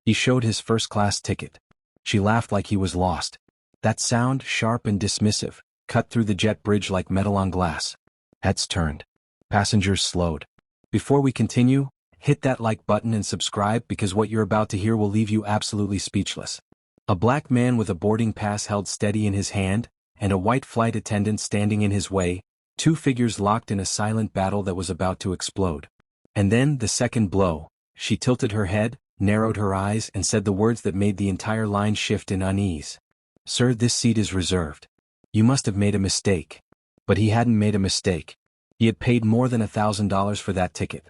He showed his first-class ticket. She laughed like he was lost. That sound, sharp and dismissive, cut through the jet bridge like metal on glass. Heads turned. Passengers slowed. Before we continue, hit that like button and subscribe because what you're about to hear will leave you absolutely speechless. A black man with a boarding pass held steady in his hand, and a white flight attendant standing in his way, two figures locked in a silent battle that was about to explode. And then, the second blow, she tilted her head, narrowed her eyes and said the words that made the entire line shift in unease. "Sir, this seat is reserved. You must have made a mistake." But he hadn't made a mistake. He had paid more than $1,000 for that ticket.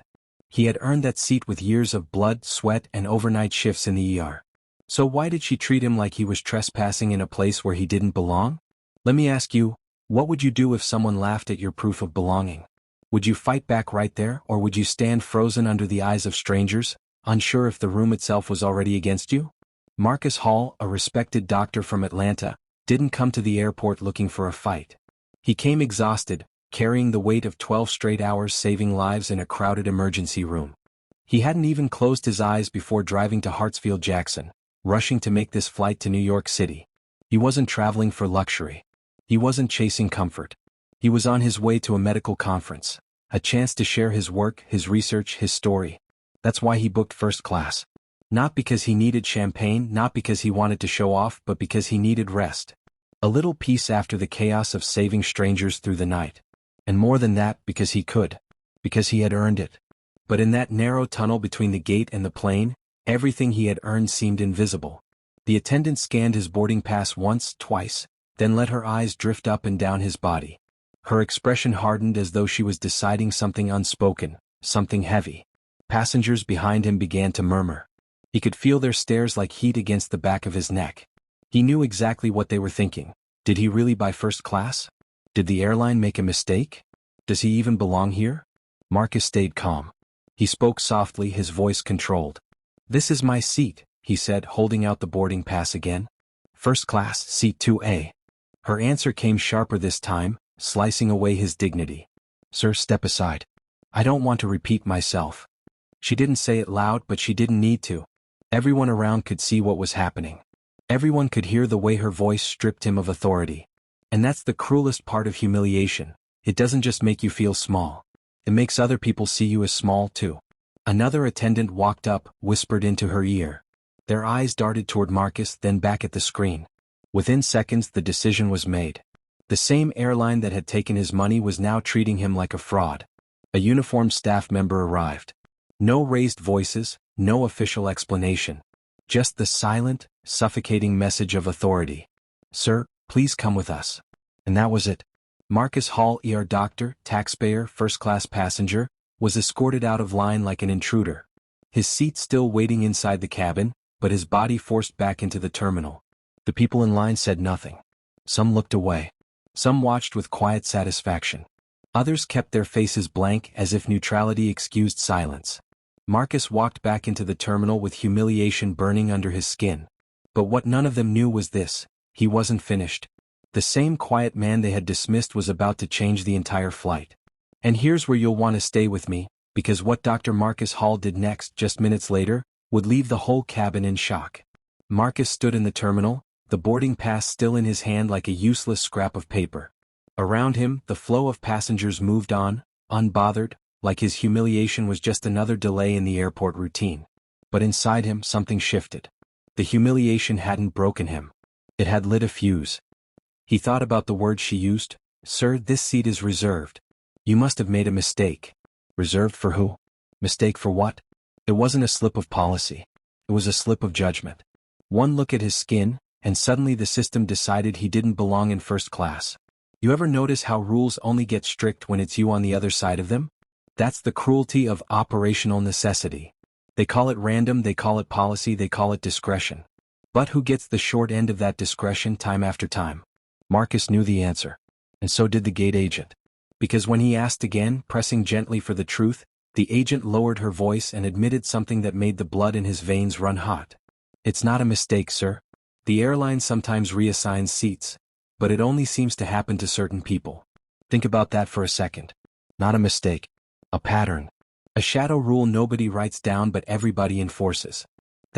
He had earned that seat with years of blood, sweat and overnight shifts in the ER. So why did she treat him like he was trespassing in a place where he didn't belong? Let me ask you, what would you do if someone laughed at your proof of belonging? Would you fight back right there, or would you stand frozen under the eyes of strangers, unsure if the room itself was already against you? Marcus Hall, a respected doctor from Atlanta, didn't come to the airport looking for a fight. He came exhausted, carrying the weight of 12 straight hours saving lives in a crowded emergency room. He hadn't even closed his eyes before driving to Hartsfield-Jackson, rushing to make this flight to New York City. He wasn't traveling for luxury. He wasn't chasing comfort. He was on his way to a medical conference, a chance to share his work, his research, his story. That's why he booked first class. Not because he needed champagne, not because he wanted to show off, but because he needed rest. A little peace after the chaos of saving strangers through the night. And more than that, because he could. Because he had earned it. But in that narrow tunnel between the gate and the plane, everything he had earned seemed invisible. The attendant scanned his boarding pass once, twice, then let her eyes drift up and down his body. Her expression hardened as though she was deciding something unspoken, something heavy. Passengers behind him began to murmur. He could feel their stares like heat against the back of his neck. He knew exactly what they were thinking. Did he really buy first class? Did the airline make a mistake? Does he even belong here? Marcus stayed calm. He spoke softly, his voice controlled. "This is my seat," he said, holding out the boarding pass again. "First class, seat 2A. Her answer came sharper this time, slicing away his dignity. "Sir, step aside. I don't want to repeat myself." She didn't say it loud, but she didn't need to. Everyone around could see what was happening. Everyone could hear the way her voice stripped him of authority. And that's the cruelest part of humiliation. It doesn't just make you feel small. It makes other people see you as small too. Another attendant walked up, whispered into her ear. Their eyes darted toward Marcus, then back at the screen. Within seconds the decision was made. The same airline that had taken his money was now treating him like a fraud. A uniformed staff member arrived. No raised voices, no official explanation. Just the silent, suffocating message of authority. "Sir, please come with us." And that was it. Marcus Hall, ER doctor, taxpayer, first-class passenger, was escorted out of line like an intruder. His seat still waiting inside the cabin, but his body forced back into the terminal. The people in line said nothing. Some looked away. Some watched with quiet satisfaction. Others kept their faces blank as if neutrality excused silence. Marcus walked back into the terminal with humiliation burning under his skin. But what none of them knew was this: he wasn't finished. The same quiet man they had dismissed was about to change the entire flight. And here's where you'll want to stay with me, because what Dr. Marcus Hall did next, just minutes later, would leave the whole cabin in shock. Marcus stood in the terminal, the boarding pass still in his hand like a useless scrap of paper. Around him, the flow of passengers moved on, unbothered, like his humiliation was just another delay in the airport routine. But inside him, something shifted. The humiliation hadn't broken him. It had lit a fuse. He thought about the words she used. "Sir, this seat is reserved. You must have made a mistake." Reserved for who? Mistake for what? It wasn't a slip of policy. It was a slip of judgment. One look at his skin, and suddenly the system decided he didn't belong in first class. You ever notice how rules only get strict when it's you on the other side of them? That's the cruelty of operational necessity. They call it random, they call it policy, they call it discretion. But who gets the short end of that discretion time after time? Marcus knew the answer. And so did the gate agent. Because when he asked again, pressing gently for the truth, the agent lowered her voice and admitted something that made the blood in his veins run hot. "It's not a mistake, sir. The airline sometimes reassigns seats, but it only seems to happen to certain people. Think about that for a second. Not a mistake. A pattern. A shadow rule nobody writes down but everybody enforces.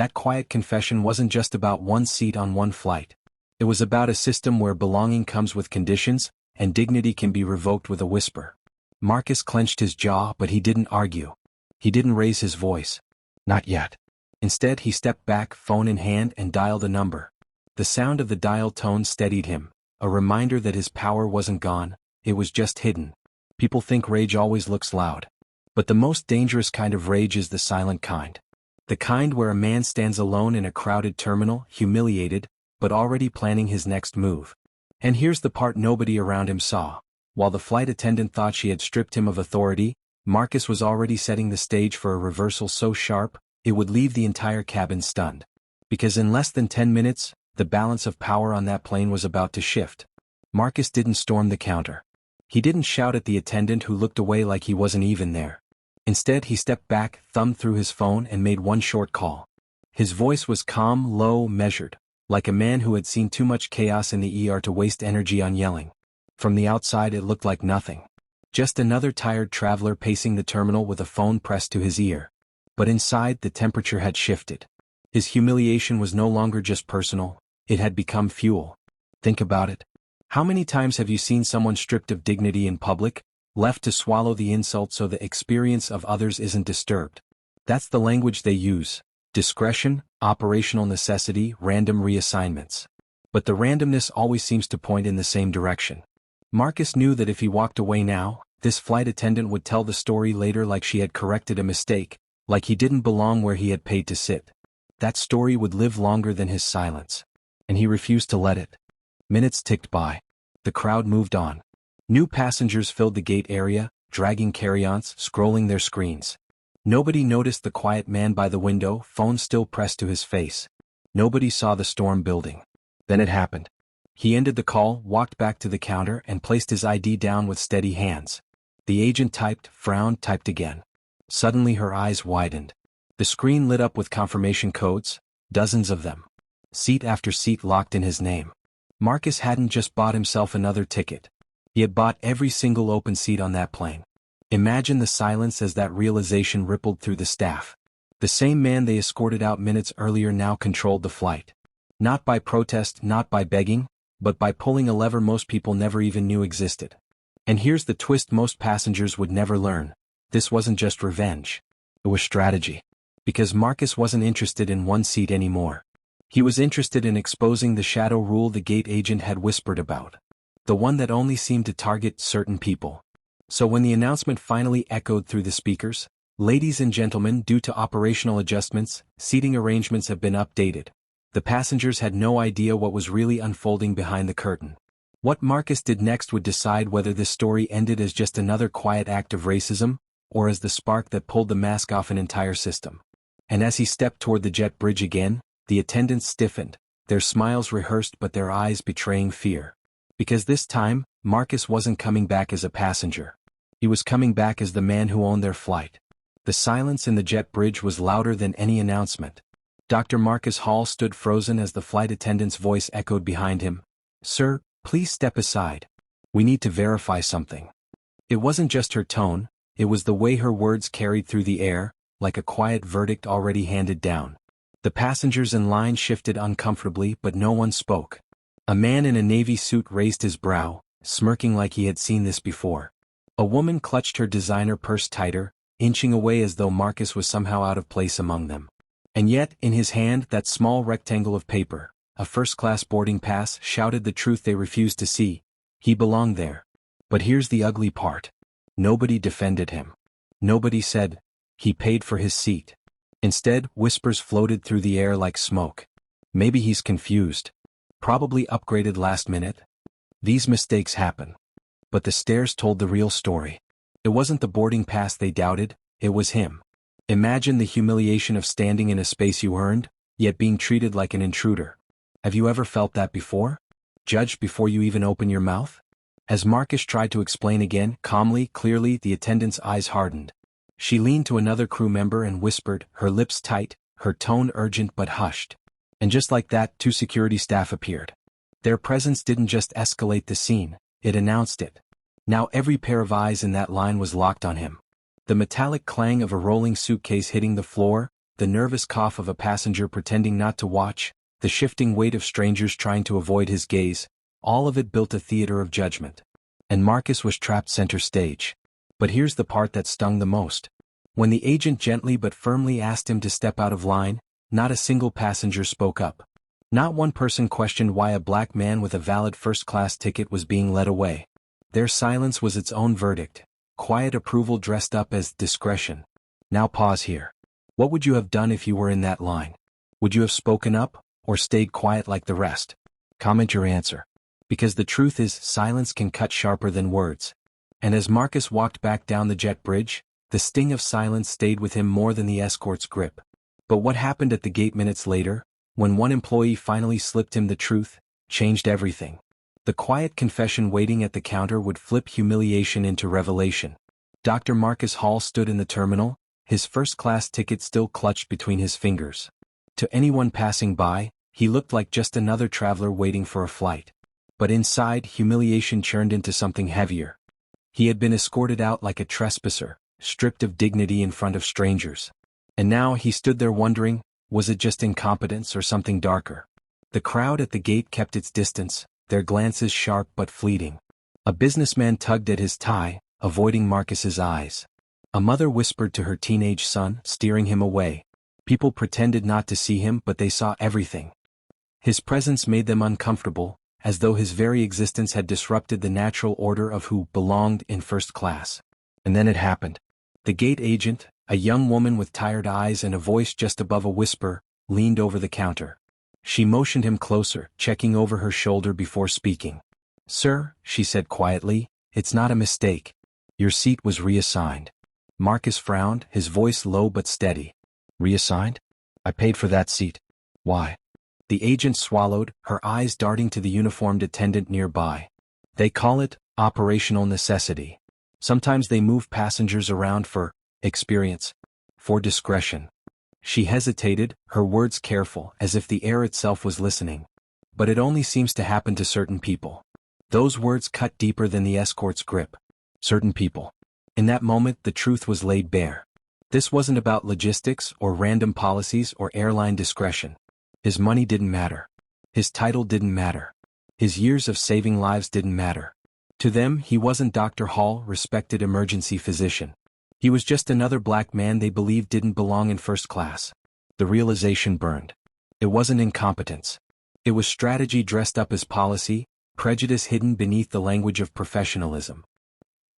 That quiet confession wasn't just about one seat on one flight. It was about a system where belonging comes with conditions, and dignity can be revoked with a whisper. Marcus clenched his jaw, but he didn't argue. He didn't raise his voice. Not yet. Instead, he stepped back, phone in hand, and dialed a number. The sound of the dial tone steadied him, a reminder that his power wasn't gone, it was just hidden. People think rage always looks loud. But the most dangerous kind of rage is the silent kind. The kind where a man stands alone in a crowded terminal, humiliated, but already planning his next move. And here's the part nobody around him saw. While the flight attendant thought she had stripped him of authority, Marcus was already setting the stage for a reversal so sharp, it would leave the entire cabin stunned. Because in less than 10 minutes, the balance of power on that plane was about to shift. Marcus didn't storm the counter. He didn't shout at the attendant who looked away like he wasn't even there. Instead, he stepped back, thumbed through his phone, and made one short call. His voice was calm, low, measured, like a man who had seen too much chaos in the ER to waste energy on yelling. From the outside, it looked like nothing. Just another tired traveler pacing the terminal with a phone pressed to his ear. But inside, the temperature had shifted. His humiliation was no longer just personal, it had become fuel. Think about it. How many times have you seen someone stripped of dignity in public, left to swallow the insult so the experience of others isn't disturbed? That's the language they use. Discretion, operational necessity, random reassignments. But the randomness always seems to point in the same direction. Marcus knew that if he walked away now, this flight attendant would tell the story later like she had corrected a mistake, like he didn't belong where he had paid to sit. That story would live longer than his silence. And he refused to let it. Minutes ticked by. The crowd moved on. New passengers filled the gate area, dragging carry-ons, scrolling their screens. Nobody noticed the quiet man by the window, phone still pressed to his face. Nobody saw the storm building. Then it happened. He ended the call, walked back to the counter, and placed his ID down with steady hands. The agent typed, frowned, typed again. Suddenly her eyes widened. The screen lit up with confirmation codes, dozens of them. Seat after seat locked in his name. Marcus hadn't just bought himself another ticket. He had bought every single open seat on that plane. Imagine the silence as that realization rippled through the staff. The same man they escorted out minutes earlier now controlled the flight. Not by protest, not by begging, but by pulling a lever most people never even knew existed. And here's the twist most passengers would never learn. This wasn't just revenge. It was strategy. Because Marcus wasn't interested in one seat anymore. He was interested in exposing the shadow rule the gate agent had whispered about. The one that only seemed to target certain people. So when the announcement finally echoed through the speakers, "Ladies and gentlemen, due to operational adjustments, seating arrangements have been updated," the passengers had no idea what was really unfolding behind the curtain. What Marcus did next would decide whether this story ended as just another quiet act of racism, or as the spark that pulled the mask off an entire system. And as he stepped toward the jet bridge again, the attendants stiffened, their smiles rehearsed but their eyes betraying fear. Because this time, Marcus wasn't coming back as a passenger. He was coming back as the man who owned their flight. The silence in the jet bridge was louder than any announcement. Dr. Marcus Hall stood frozen as the flight attendant's voice echoed behind him. "Sir, please step aside. We need to verify something." It wasn't just her tone, it was the way her words carried through the air, like a quiet verdict already handed down. The passengers in line shifted uncomfortably, but no one spoke. A man in a navy suit raised his brow, smirking like he had seen this before. A woman clutched her designer purse tighter, inching away as though Marcus was somehow out of place among them. And yet, in his hand, that small rectangle of paper, a first-class boarding pass, shouted the truth they refused to see. He belonged there. But here's the ugly part. Nobody defended him. Nobody said, "He paid for his seat." Instead, whispers floated through the air like smoke. "Maybe he's confused. Probably upgraded last minute." These mistakes happen. But the stares told the real story. It wasn't the boarding pass they doubted, it was him. Imagine the humiliation of standing in a space you earned, yet being treated like an intruder. Have you ever felt that before? Judged before you even open your mouth? As Marcus tried to explain again, calmly, clearly, the attendant's eyes hardened. She leaned to another crew member and whispered, her lips tight, her tone urgent but hushed. And just like that, 2 security staff appeared. Their presence didn't just escalate the scene, it announced it. Now every pair of eyes in that line was locked on him. The metallic clang of a rolling suitcase hitting the floor, the nervous cough of a passenger pretending not to watch, the shifting weight of strangers trying to avoid his gaze, all of it built a theater of judgment. And Marcus was trapped center stage. But here's the part that stung the most. When the agent gently but firmly asked him to step out of line, not a single passenger spoke up. Not one person questioned why a black man with a valid first-class ticket was being led away. Their silence was its own verdict, quiet approval dressed up as discretion. Now pause here. What would you have done if you were in that line? Would you have spoken up, or stayed quiet like the rest? Comment your answer. Because the truth is, silence can cut sharper than words. And as Marcus walked back down the jet bridge, the sting of silence stayed with him more than the escort's grip. But what happened at the gate minutes later, when one employee finally slipped him the truth, changed everything. The quiet confession waiting at the counter would flip humiliation into revelation. Dr. Marcus Hall stood in the terminal, his first-class ticket still clutched between his fingers. To anyone passing by, he looked like just another traveler waiting for a flight. But inside, humiliation churned into something heavier. He had been escorted out like a trespasser, stripped of dignity in front of strangers. And now he stood there wondering, was it just incompetence or something darker? The crowd at the gate kept its distance, their glances sharp but fleeting. A businessman tugged at his tie, avoiding Marcus's eyes. A mother whispered to her teenage son, steering him away. People pretended not to see him, but they saw everything. His presence made them uncomfortable, as though his very existence had disrupted the natural order of who belonged in first class. And then it happened. The gate agent, a young woman with tired eyes and a voice just above a whisper, leaned over the counter. She motioned him closer, checking over her shoulder before speaking. "Sir," she said quietly, "it's not a mistake. Your seat was reassigned." Marcus frowned, his voice low but steady. "Reassigned? I paid for that seat. Why?" The agent swallowed, her eyes darting to the uniformed attendant nearby. "They call it operational necessity. Sometimes they move passengers around for experience, for discretion." She hesitated, her words careful, as if the air itself was listening. "But it only seems to happen to certain people." Those words cut deeper than the escort's grip. Certain people. In that moment, the truth was laid bare. This wasn't about logistics or random policies or airline discretion. His money didn't matter. His title didn't matter. His years of saving lives didn't matter. To them, he wasn't Dr. Hall, respected emergency physician. He was just another black man they believed didn't belong in first class. The realization burned. It wasn't incompetence. It was strategy dressed up as policy, prejudice hidden beneath the language of professionalism.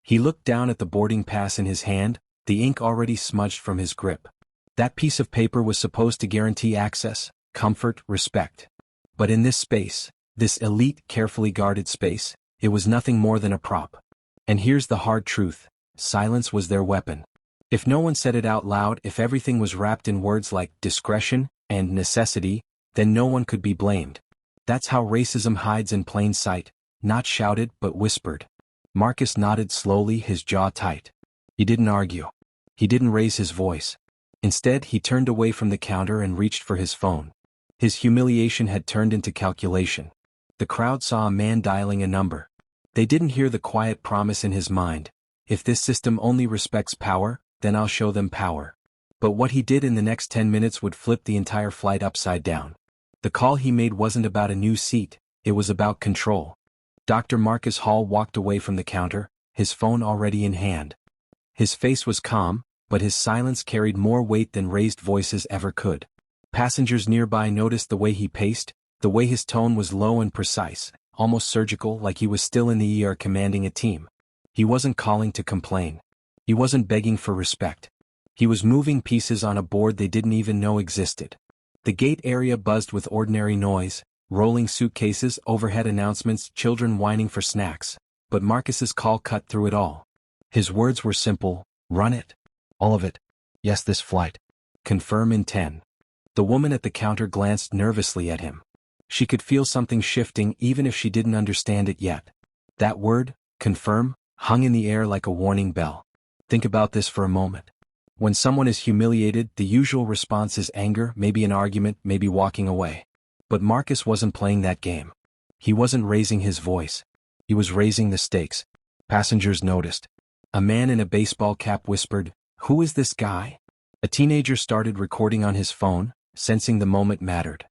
He looked down at the boarding pass in his hand, the ink already smudged from his grip. That piece of paper was supposed to guarantee access, comfort, respect. But in this space, this elite, carefully guarded space, it was nothing more than a prop. And here's the hard truth. Silence was their weapon. If no one said it out loud, if everything was wrapped in words like discretion and necessity, then no one could be blamed. That's how racism hides in plain sight, not shouted but whispered. Marcus nodded slowly, his jaw tight. He didn't argue. He didn't raise his voice. Instead, he turned away from the counter and reached for his phone. His humiliation had turned into calculation. The crowd saw a man dialing a number. They didn't hear the quiet promise in his mind. If this system only respects power, then I'll show them power. But what he did in the next 10 minutes would flip the entire flight upside down. The call he made wasn't about a new seat, it was about control. Dr. Marcus Hall walked away from the counter, his phone already in hand. His face was calm, but his silence carried more weight than raised voices ever could. Passengers nearby noticed the way he paced, the way his tone was low and precise, almost surgical, like he was still in the ER commanding a team. He wasn't calling to complain. He wasn't begging for respect. He was moving pieces on a board they didn't even know existed. The gate area buzzed with ordinary noise, rolling suitcases, overhead announcements, children whining for snacks. But Marcus's call cut through it all. His words were simple: run it. All of it. Yes, this flight. Confirm in 10. The woman at the counter glanced nervously at him. She could feel something shifting even if she didn't understand it yet. That word, confirm, hung in the air like a warning bell. Think about this for a moment. When someone is humiliated, the usual response is anger, maybe an argument, maybe walking away. But Marcus wasn't playing that game. He wasn't raising his voice. He was raising the stakes. Passengers noticed. A man in a baseball cap whispered, "Who is this guy?" A teenager started recording on his phone, sensing the moment mattered.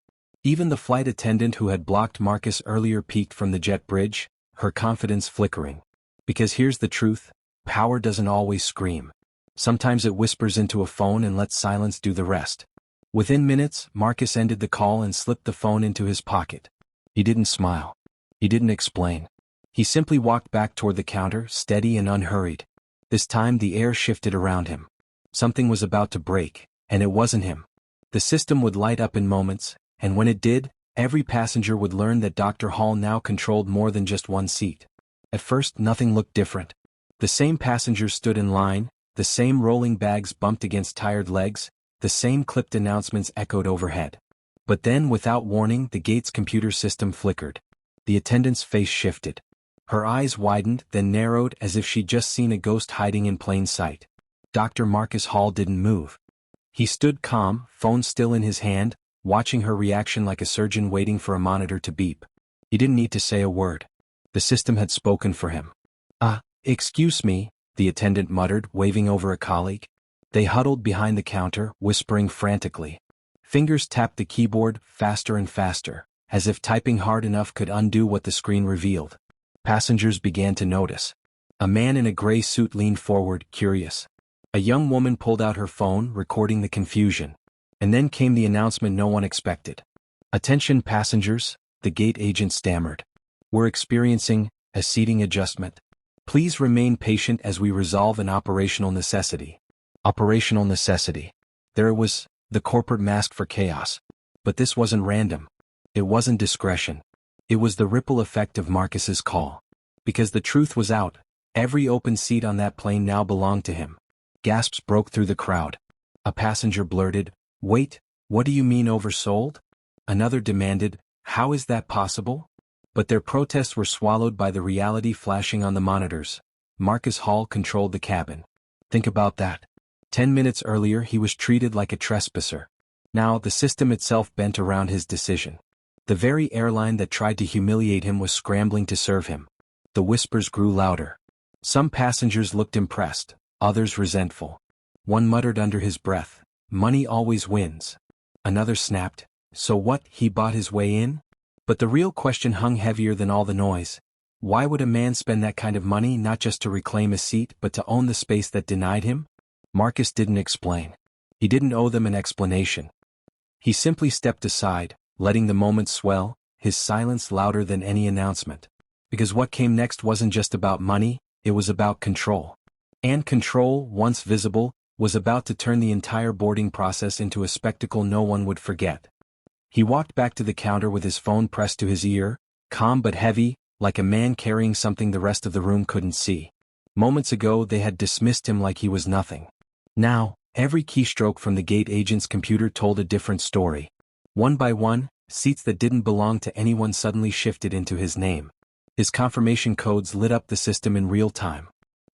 Even the flight attendant who had blocked Marcus earlier peeked from the jet bridge, her confidence flickering. Because here's the truth, power doesn't always scream. Sometimes it whispers into a phone and lets silence do the rest. Within minutes, Marcus ended the call and slipped the phone into his pocket. He didn't smile. He didn't explain. He simply walked back toward the counter, steady and unhurried. This time the air shifted around him. Something was about to break, and it wasn't him. The system would light up in moments, and when it did, every passenger would learn that Dr. Hall now controlled more than just one seat. At first, nothing looked different. The same passengers stood in line, the same rolling bags bumped against tired legs, the same clipped announcements echoed overhead. But then, without warning, the gate's computer system flickered. The attendant's face shifted. Her eyes widened, then narrowed as if she'd just seen a ghost hiding in plain sight. Dr. Marcus Hall didn't move. He stood calm, phone still in his hand, watching her reaction like a surgeon waiting for a monitor to beep. He didn't need to say a word. The system had spoken for him. Excuse me, the attendant muttered, waving over a colleague. They huddled behind the counter, whispering frantically. Fingers tapped the keyboard, faster and faster, as if typing hard enough could undo what the screen revealed. Passengers began to notice. A man in a gray suit leaned forward, curious. A young woman pulled out her phone, recording the confusion. And then came the announcement no one expected. Attention passengers, the gate agent stammered. We're experiencing a seating adjustment. Please remain patient as we resolve an operational necessity. Operational necessity. There it was, the corporate mask for chaos. But this wasn't random. It wasn't discretion. It was the ripple effect of Marcus's call. Because the truth was out, every open seat on that plane now belonged to him. Gasps broke through the crowd. A passenger blurted, "Wait, what do you mean oversold?" Another demanded, "How is that possible?" But their protests were swallowed by the reality flashing on the monitors. Marcus Hall controlled the cabin. Think about that. 10 minutes earlier he was treated like a trespasser. Now the system itself bent around his decision. The very airline that tried to humiliate him was scrambling to serve him. The whispers grew louder. Some passengers looked impressed, others resentful. One muttered under his breath, "Money always wins." Another snapped, "So what, he bought his way in?" But the real question hung heavier than all the noise. Why would a man spend that kind of money not just to reclaim a seat but to own the space that denied him? Marcus didn't explain. He didn't owe them an explanation. He simply stepped aside, letting the moment swell, his silence louder than any announcement. Because what came next wasn't just about money, it was about control. And control, once visible, was about to turn the entire boarding process into a spectacle no one would forget. He walked back to the counter with his phone pressed to his ear, calm but heavy, like a man carrying something the rest of the room couldn't see. Moments ago they had dismissed him like he was nothing. Now, every keystroke from the gate agent's computer told a different story. One by one, seats that didn't belong to anyone suddenly shifted into his name. His confirmation codes lit up the system in real time.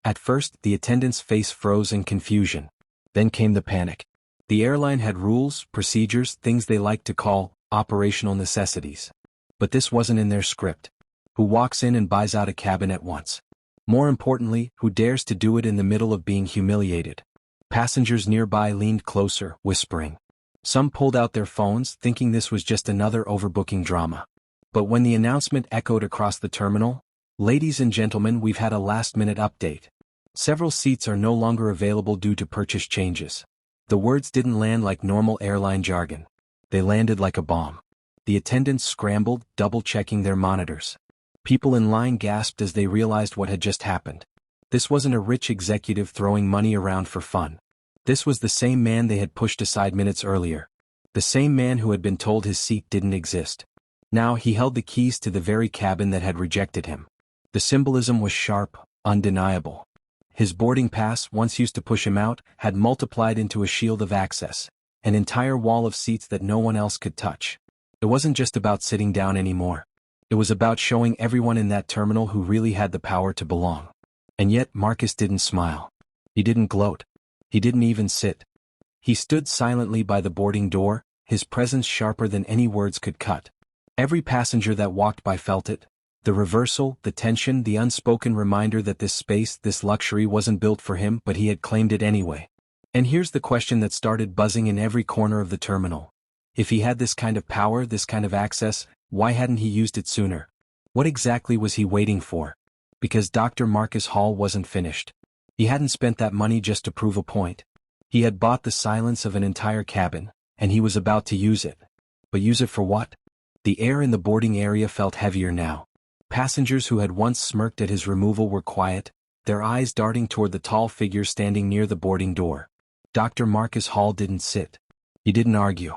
At first, the attendant's face froze in confusion. Then came the panic. The airline had rules, procedures, things they liked to call operational necessities. But this wasn't in their script. Who walks in and buys out a cabin at once? More importantly, who dares to do it in the middle of being humiliated? Passengers nearby leaned closer, whispering. Some pulled out their phones, thinking this was just another overbooking drama. But when the announcement echoed across the terminal, "Ladies and gentlemen, we've had a last-minute update. Several seats are no longer available due to purchase changes." The words didn't land like normal airline jargon. They landed like a bomb. The attendants scrambled, double-checking their monitors. People in line gasped as they realized what had just happened. This wasn't a rich executive throwing money around for fun. This was the same man they had pushed aside minutes earlier. The same man who had been told his seat didn't exist. Now he held the keys to the very cabin that had rejected him. The symbolism was sharp, undeniable. His boarding pass, once used to push him out, had multiplied into a shield of access, an entire wall of seats that no one else could touch. It wasn't just about sitting down anymore. It was about showing everyone in that terminal who really had the power to belong. And yet Marcus didn't smile. He didn't gloat. He didn't even sit. He stood silently by the boarding door, his presence sharper than any words could cut. Every passenger that walked by felt it. The reversal, the tension, the unspoken reminder that this space, this luxury wasn't built for him but he had claimed it anyway. And here's the question that started buzzing in every corner of the terminal. If he had this kind of power, this kind of access, why hadn't he used it sooner? What exactly was he waiting for? Because Dr. Marcus Hall wasn't finished. He hadn't spent that money just to prove a point. He had bought the silence of an entire cabin, and he was about to use it. But use it for what? The air in the boarding area felt heavier now. Passengers who had once smirked at his removal were quiet, their eyes darting toward the tall figure standing near the boarding door. Dr. Marcus Hall didn't sit. He didn't argue.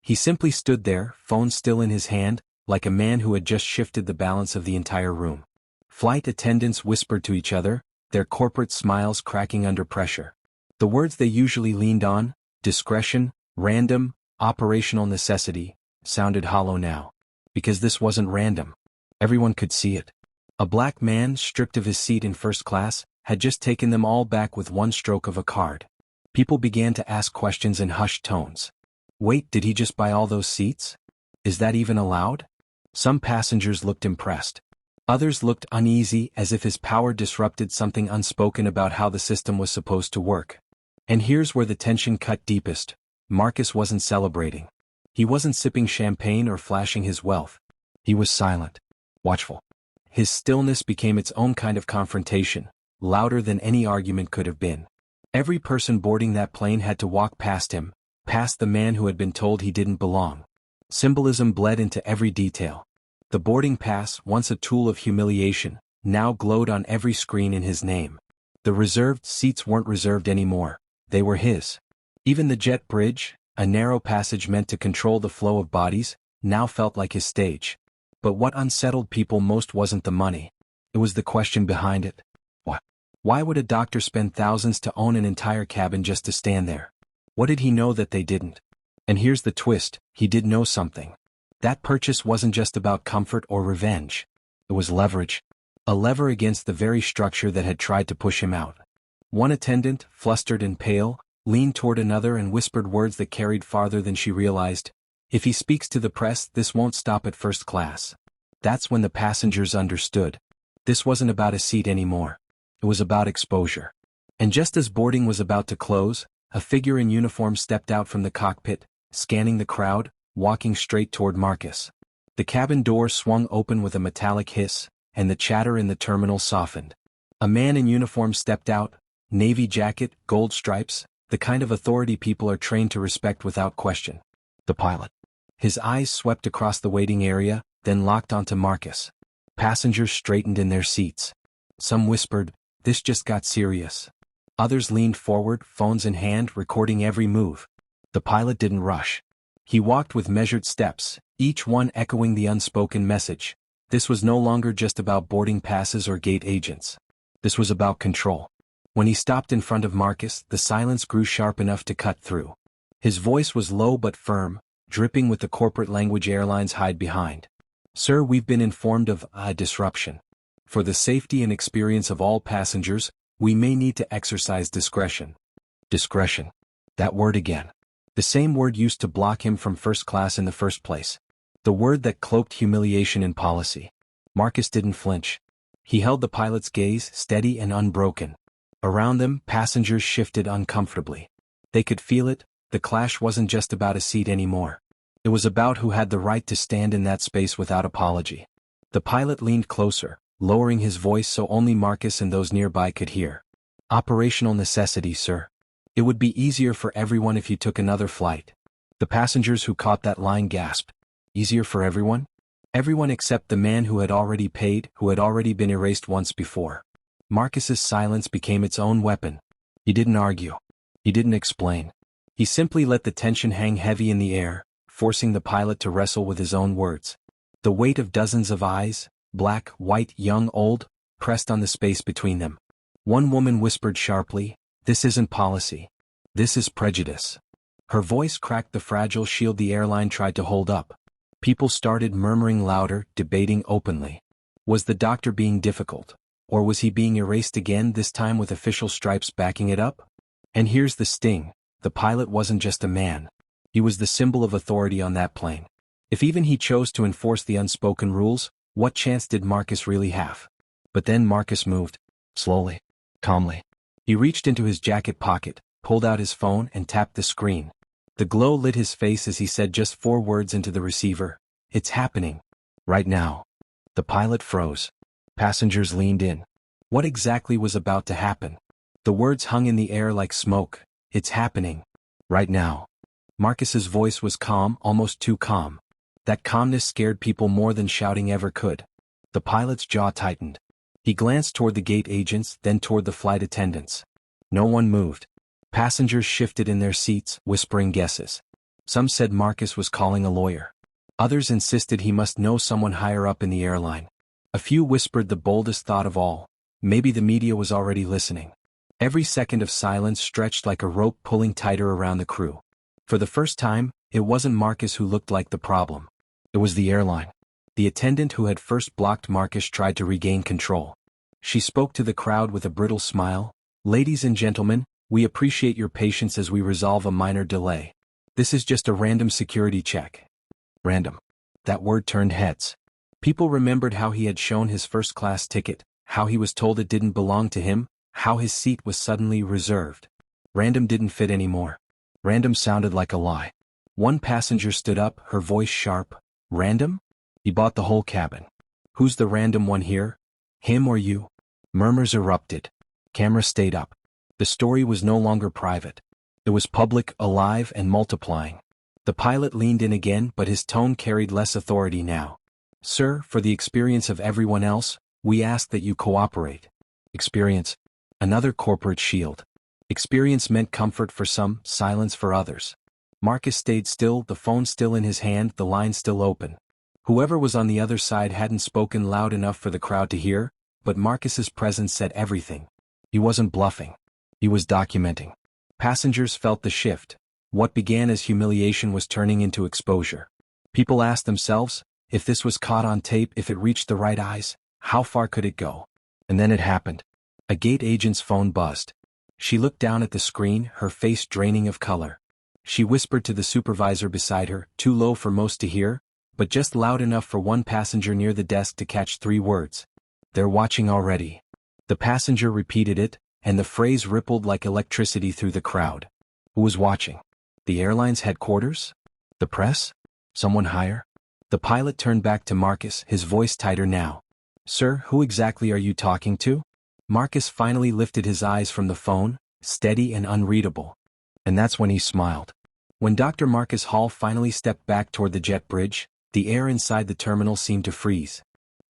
He simply stood there, phone still in his hand, like a man who had just shifted the balance of the entire room. Flight attendants whispered to each other, their corporate smiles cracking under pressure. The words they usually leaned on, discretion, random, operational necessity, sounded hollow now. Because this wasn't random. Everyone could see it. A black man, stripped of his seat in first class, had just taken them all back with one stroke of a card. People began to ask questions in hushed tones. Wait, did he just buy all those seats? Is that even allowed? Some passengers looked impressed. Others looked uneasy, as if his power disrupted something unspoken about how the system was supposed to work. And here's where the tension cut deepest. Marcus wasn't celebrating. He wasn't sipping champagne or flashing his wealth. He was silent, watchful. His stillness became its own kind of confrontation, louder than any argument could have been. Every person boarding that plane had to walk past him, past the man who had been told he didn't belong. Symbolism bled into every detail. The boarding pass, once a tool of humiliation, now glowed on every screen in his name. The reserved seats weren't reserved anymore. They were his. Even the jet bridge, a narrow passage meant to control the flow of bodies, now felt like his stage. But what unsettled people most wasn't the money. It was the question behind it. What? Why would a doctor spend thousands to own an entire cabin just to stand there? What did he know that they didn't? And here's the twist, he did know something. That purchase wasn't just about comfort or revenge. It was leverage. A lever against the very structure that had tried to push him out. One attendant, flustered and pale, leaned toward another and whispered words that carried farther than she realized. If he speaks to the press, this won't stop at first class. That's when the passengers understood. This wasn't about a seat anymore. It was about exposure. And just as boarding was about to close, a figure in uniform stepped out from the cockpit, scanning the crowd, walking straight toward Marcus. The cabin door swung open with a metallic hiss, and the chatter in the terminal softened. A man in uniform stepped out, navy jacket, gold stripes, the kind of authority people are trained to respect without question. The pilot. His eyes swept across the waiting area, then locked onto Marcus. Passengers straightened in their seats. Some whispered, "This just got serious." Others leaned forward, phones in hand, recording every move. The pilot didn't rush. He walked with measured steps, each one echoing the unspoken message. This was no longer just about boarding passes or gate agents. This was about control. When he stopped in front of Marcus, the silence grew sharp enough to cut through. His voice was low but firm, dripping with the corporate language airlines hide behind. "Sir, we've been informed of a disruption. For the safety and experience of all passengers, we may need to exercise discretion." Discretion. That word again. The same word used to block him from first class in the first place. The word that cloaked humiliation in policy. Marcus didn't flinch. He held the pilot's gaze, steady and unbroken. Around them, passengers shifted uncomfortably. They could feel it. The clash wasn't just about a seat anymore. It was about who had the right to stand in that space without apology. The pilot leaned closer, lowering his voice so only Marcus and those nearby could hear. "Operational necessity, sir. It would be easier for everyone if you took another flight." The passengers who caught that line gasped. Easier for everyone? Everyone except the man who had already paid, who had already been erased once before. Marcus's silence became its own weapon. He didn't argue. He didn't explain. He simply let the tension hang heavy in the air, forcing the pilot to wrestle with his own words. The weight of dozens of eyes, black, white, young, old, pressed on the space between them. One woman whispered sharply, "This isn't policy. This is prejudice." Her voice cracked the fragile shield the airline tried to hold up. People started murmuring louder, debating openly. Was the doctor being difficult? Or was he being erased again, this time with official stripes backing it up? And here's the sting. The pilot wasn't just a man. He was the symbol of authority on that plane. If even he chose to enforce the unspoken rules, what chance did Marcus really have? But then Marcus moved. Slowly. Calmly. He reached into his jacket pocket, pulled out his phone and tapped the screen. The glow lit his face as he said just 4 words into the receiver. "It's happening. Right now." The pilot froze. Passengers leaned in. What exactly was about to happen? The words hung in the air like smoke. "It's happening. Right now." Marcus's voice was calm, almost too calm. That calmness scared people more than shouting ever could. The pilot's jaw tightened. He glanced toward the gate agents, then toward the flight attendants. No one moved. Passengers shifted in their seats, whispering guesses. Some said Marcus was calling a lawyer. Others insisted he must know someone higher up in the airline. A few whispered the boldest thought of all. Maybe the media was already listening. Every second of silence stretched like a rope pulling tighter around the crew. For the first time, it wasn't Marcus who looked like the problem. It was the airline. The attendant who had first blocked Marcus tried to regain control. She spoke to the crowd with a brittle smile. "Ladies and gentlemen, we appreciate your patience as we resolve a minor delay. This is just a random security check." Random. That word turned heads. People remembered how he had shown his first-class ticket, how he was told it didn't belong to him, how his seat was suddenly reserved. Random didn't fit anymore. Random sounded like a lie. One passenger stood up, her voice sharp. "Random? He bought the whole cabin. Who's the random one here? Him or you?" Murmurs erupted. Camera stayed up. The story was no longer private. It was public, alive, and multiplying. The pilot leaned in again, but his tone carried less authority now. "Sir, for the experience of everyone else, we ask that you cooperate." Experience. Another corporate shield. Experience meant comfort for some, silence for others. Marcus stayed still, the phone still in his hand, the line still open. Whoever was on the other side hadn't spoken loud enough for the crowd to hear, but Marcus's presence said everything. He wasn't bluffing. He was documenting. Passengers felt the shift. What began as humiliation was turning into exposure. People asked themselves, if this was caught on tape, if it reached the right eyes, how far could it go? And then it happened. A gate agent's phone buzzed. She looked down at the screen, her face draining of color. She whispered to the supervisor beside her, too low for most to hear, but just loud enough for one passenger near the desk to catch 3 words. "They're watching already." The passenger repeated it, and the phrase rippled like electricity through the crowd. Who was watching? The airline's headquarters? The press? Someone higher? The pilot turned back to Marcus, his voice tighter now. "Sir, who exactly are you talking to?" Marcus finally lifted his eyes from the phone, steady and unreadable. And that's when he smiled. When Dr. Marcus Hall finally stepped back toward the jet bridge, the air inside the terminal seemed to freeze.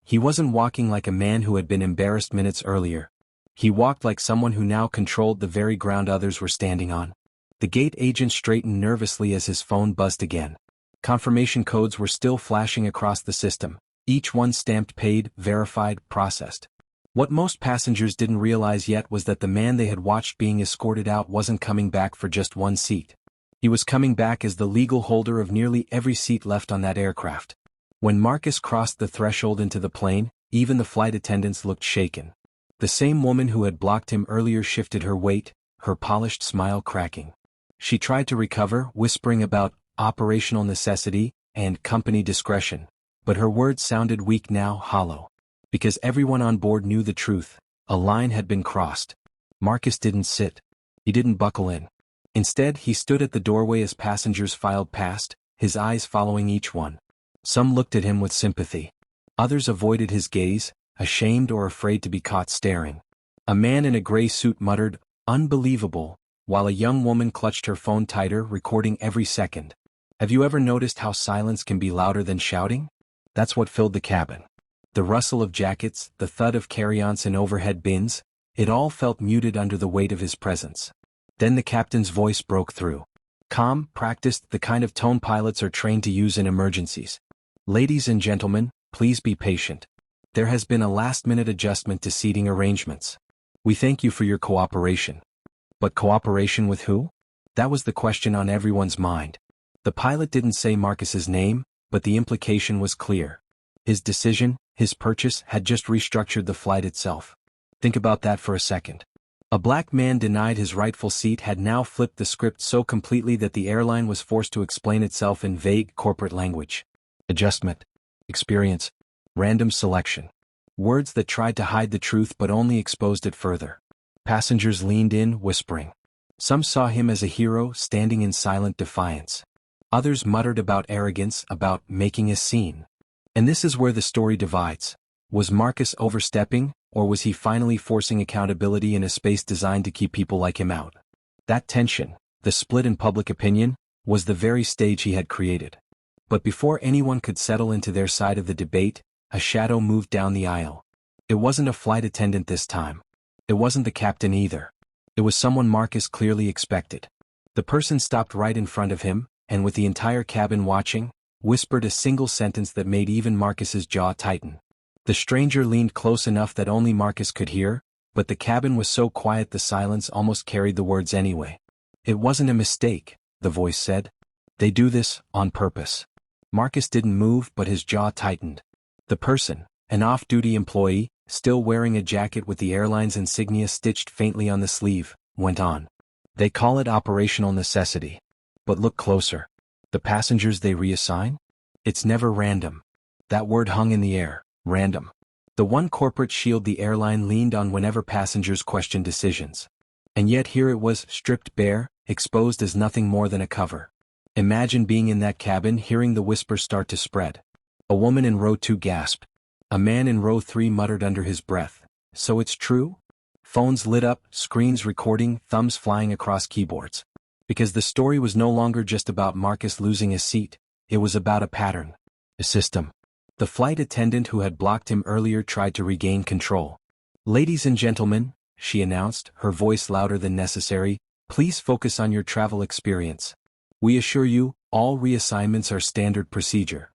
He wasn't walking like a man who had been embarrassed minutes earlier. He walked like someone who now controlled the very ground others were standing on. The gate agent straightened nervously as his phone buzzed again. Confirmation codes were still flashing across the system, each one stamped paid, verified, processed. What most passengers didn't realize yet was that the man they had watched being escorted out wasn't coming back for just one seat. He was coming back as the legal holder of nearly every seat left on that aircraft. When Marcus crossed the threshold into the plane, even the flight attendants looked shaken. The same woman who had blocked him earlier shifted her weight, her polished smile cracking. She tried to recover, whispering about operational necessity and company discretion, but her words sounded weak now, hollow. Because everyone on board knew the truth, a line had been crossed. Marcus didn't sit. He didn't buckle in. Instead, he stood at the doorway as passengers filed past, his eyes following each one. Some looked at him with sympathy. Others avoided his gaze, ashamed or afraid to be caught staring. A man in a gray suit muttered, "Unbelievable," while a young woman clutched her phone tighter, recording every second. Have you ever noticed how silence can be louder than shouting? That's what filled the cabin. The rustle of jackets, the thud of carry-ons in overhead bins, it all felt muted under the weight of his presence. Then the captain's voice broke through. Calm, practiced, the kind of tone pilots are trained to use in emergencies. "Ladies and gentlemen, please be patient. There has been a last-minute adjustment to seating arrangements. We thank you for your cooperation." But cooperation with who? That was the question on everyone's mind. The pilot didn't say Marcus's name, but the implication was clear. His decision, his purchase, had just restructured the flight itself. Think about that for a second. A black man denied his rightful seat had now flipped the script so completely that the airline was forced to explain itself in vague corporate language. Adjustment. Experience. Random selection. Words that tried to hide the truth but only exposed it further. Passengers leaned in, whispering. Some saw him as a hero standing in silent defiance. Others muttered about arrogance, about making a scene. And this is where the story divides. Was Marcus overstepping, or was he finally forcing accountability in a space designed to keep people like him out? That tension, the split in public opinion, was the very stage he had created. But before anyone could settle into their side of the debate, a shadow moved down the aisle. It wasn't a flight attendant this time. It wasn't the captain either. It was someone Marcus clearly expected. The person stopped right in front of him, and with the entire cabin watching, whispered a single sentence that made even Marcus's jaw tighten. The stranger leaned close enough that only Marcus could hear, but the cabin was so quiet the silence almost carried the words anyway. It wasn't a mistake, the voice said. They do this on purpose. Marcus didn't move, but his jaw tightened. The person, an off-duty employee, still wearing a jacket with the airline's insignia stitched faintly on the sleeve, went on. They call it operational necessity. But look closer. The passengers they reassign? It's never random. That word hung in the air, random. The one corporate shield the airline leaned on whenever passengers questioned decisions. And yet here it was, stripped bare, exposed as nothing more than a cover. Imagine being in that cabin, hearing the whispers start to spread. A woman in row 2 gasped. A man in row 3 muttered under his breath, "So it's true?" Phones lit up, screens recording, thumbs flying across keyboards. Because the story was no longer just about Marcus losing his seat, it was about a pattern. A system. The flight attendant who had blocked him earlier tried to regain control. "Ladies and gentlemen," she announced, her voice louder than necessary, "please focus on your travel experience. We assure you, all reassignments are standard procedure."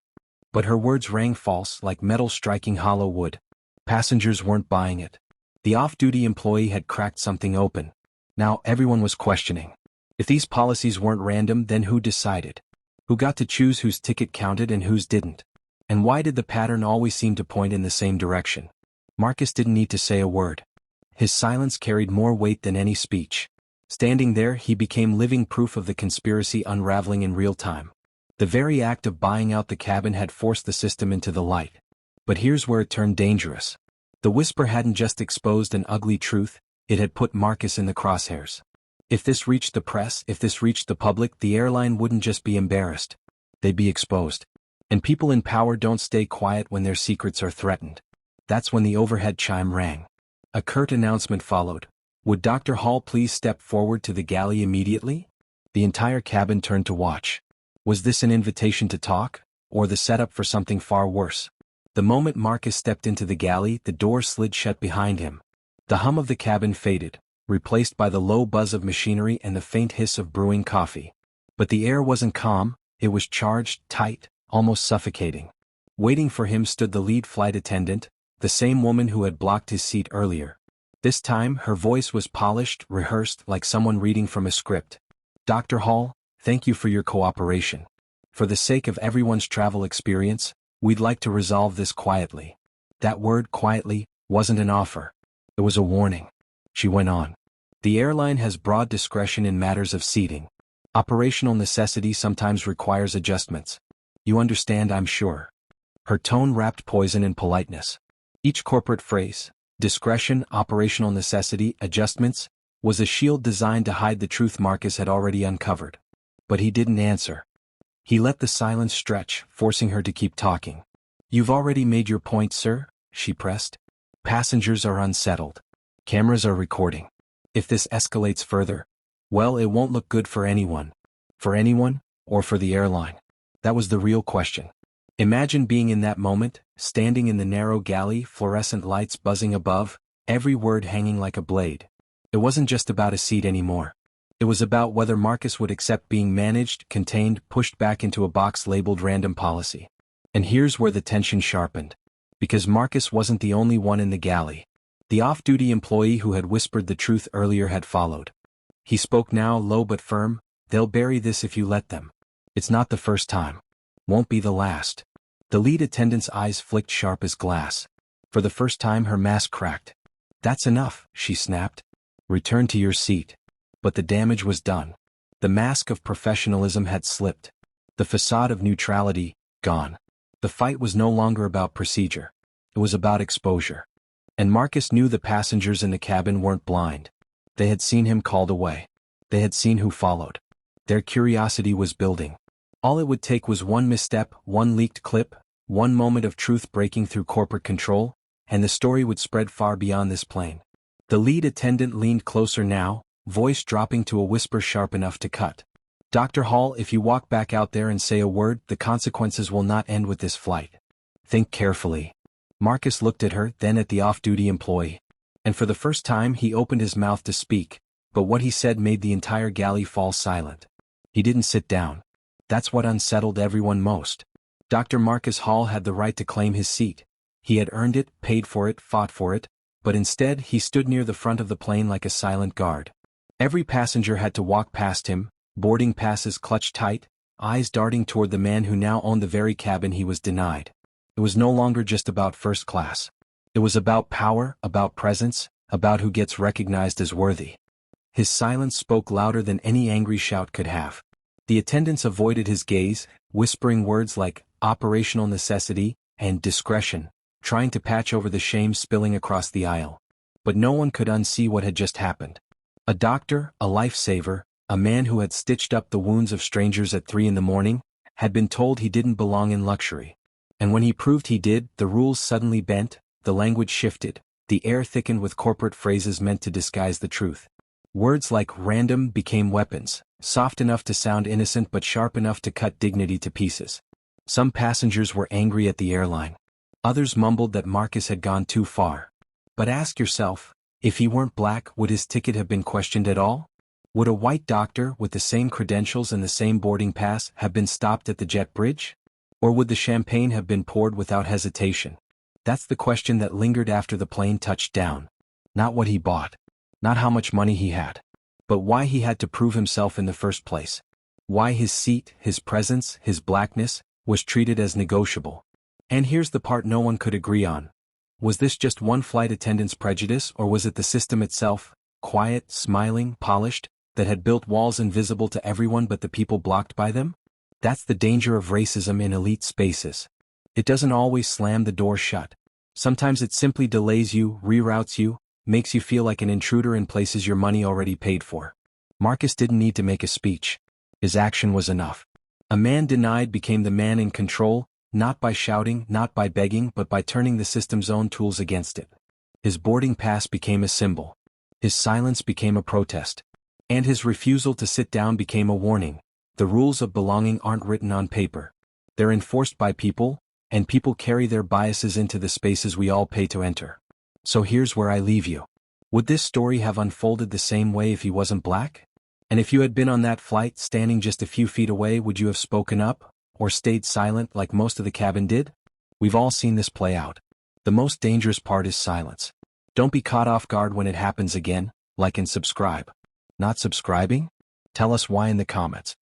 But her words rang false, like metal striking hollow wood. Passengers weren't buying it. The off-duty employee had cracked something open. Now everyone was questioning. If these policies weren't random, then who decided? Who got to choose whose ticket counted and whose didn't? And why did the pattern always seem to point in the same direction? Marcus didn't need to say a word. His silence carried more weight than any speech. Standing there, he became living proof of the conspiracy unraveling in real time. The very act of buying out the cabin had forced the system into the light. But here's where it turned dangerous. The whisper hadn't just exposed an ugly truth, it had put Marcus in the crosshairs. If this reached the press, if this reached the public, the airline wouldn't just be embarrassed. They'd be exposed. And people in power don't stay quiet when their secrets are threatened. That's when the overhead chime rang. A curt announcement followed. Would Dr. Hall please step forward to the galley immediately? The entire cabin turned to watch. Was this an invitation to talk, or the setup for something far worse? The moment Marcus stepped into the galley, the door slid shut behind him. The hum of the cabin faded, replaced by the low buzz of machinery and the faint hiss of brewing coffee. But the air wasn't calm, it was charged, tight, almost suffocating. Waiting for him stood the lead flight attendant, the same woman who had blocked his seat earlier. This time, her voice was polished, rehearsed, like someone reading from a script. "Dr. Hall, thank you for your cooperation. For the sake of everyone's travel experience, we'd like to resolve this quietly." That word, quietly, wasn't an offer. It was a warning. She went on. "The airline has broad discretion in matters of seating. Operational necessity sometimes requires adjustments. You understand, I'm sure." Her tone wrapped poison in politeness. Each corporate phrase, discretion, operational necessity, adjustments, was a shield designed to hide the truth Marcus had already uncovered. But he didn't answer. He let the silence stretch, forcing her to keep talking. "You've already made your point, sir," she pressed. "Passengers are unsettled. Cameras are recording. If this escalates further, well, it won't look good for anyone. For anyone, or for the airline." That was the real question. Imagine being in that moment, standing in the narrow galley, fluorescent lights buzzing above, every word hanging like a blade. It wasn't just about a seat anymore. It was about whether Marcus would accept being managed, contained, pushed back into a box labeled random policy. And here's where the tension sharpened. Because Marcus wasn't the only one in the galley. The off-duty employee who had whispered the truth earlier had followed. He spoke now, low but firm. "They'll bury this if you let them. It's not the first time. Won't be the last." The lead attendant's eyes flicked sharp as glass. For the first time her mask cracked. "That's enough," she snapped. "Return to your seat." But the damage was done. The mask of professionalism had slipped. The facade of neutrality, gone. The fight was no longer about procedure. It was about exposure. And Marcus knew the passengers in the cabin weren't blind. They had seen him called away. They had seen who followed. Their curiosity was building. All it would take was one misstep, one leaked clip, one moment of truth breaking through corporate control, and the story would spread far beyond this plane. The lead attendant leaned closer now, voice dropping to a whisper sharp enough to cut. "Dr. Hall, if you walk back out there and say a word, the consequences will not end with this flight. Think carefully." Marcus looked at her, then at the off-duty employee. And for the first time he opened his mouth to speak, but what he said made the entire galley fall silent. He didn't sit down. That's what unsettled everyone most. Dr. Marcus Hall had the right to claim his seat. He had earned it, paid for it, fought for it, but instead he stood near the front of the plane like a silent guard. Every passenger had to walk past him, boarding passes clutched tight, eyes darting toward the man who now owned the very cabin he was denied. It was no longer just about first class. It was about power, about presence, about who gets recognized as worthy. His silence spoke louder than any angry shout could have. The attendants avoided his gaze, whispering words like operational necessity and discretion, trying to patch over the shame spilling across the aisle. But no one could unsee what had just happened. A doctor, a lifesaver, a man who had stitched up the wounds of strangers at 3 a.m, had been told he didn't belong in luxury. And when he proved he did, the rules suddenly bent, the language shifted, the air thickened with corporate phrases meant to disguise the truth. Words like random became weapons, soft enough to sound innocent but sharp enough to cut dignity to pieces. Some passengers were angry at the airline. Others mumbled that Marcus had gone too far. But ask yourself, if he weren't black, would his ticket have been questioned at all? Would a white doctor with the same credentials and the same boarding pass have been stopped at the jet bridge? Or would the champagne have been poured without hesitation? That's the question that lingered after the plane touched down. Not what he bought. Not how much money he had. But why he had to prove himself in the first place. Why his seat, his presence, his blackness, was treated as negotiable. And here's the part no one could agree on. Was this just one flight attendant's prejudice, or was it the system itself, quiet, smiling, polished, that had built walls invisible to everyone but the people blocked by them? That's the danger of racism in elite spaces. It doesn't always slam the door shut. Sometimes it simply delays you, reroutes you, makes you feel like an intruder in places your money already paid for. Marcus didn't need to make a speech. His action was enough. A man denied became the man in control, not by shouting, not by begging, but by turning the system's own tools against it. His boarding pass became a symbol. His silence became a protest. And his refusal to sit down became a warning. The rules of belonging aren't written on paper. They're enforced by people, and people carry their biases into the spaces we all pay to enter. So here's where I leave you. Would this story have unfolded the same way if he wasn't black? And if you had been on that flight, standing just a few feet away, would you have spoken up, or stayed silent like most of the cabin did? We've all seen this play out. The most dangerous part is silence. Don't be caught off guard when it happens again. Like and subscribe. Not subscribing? Tell us why in the comments.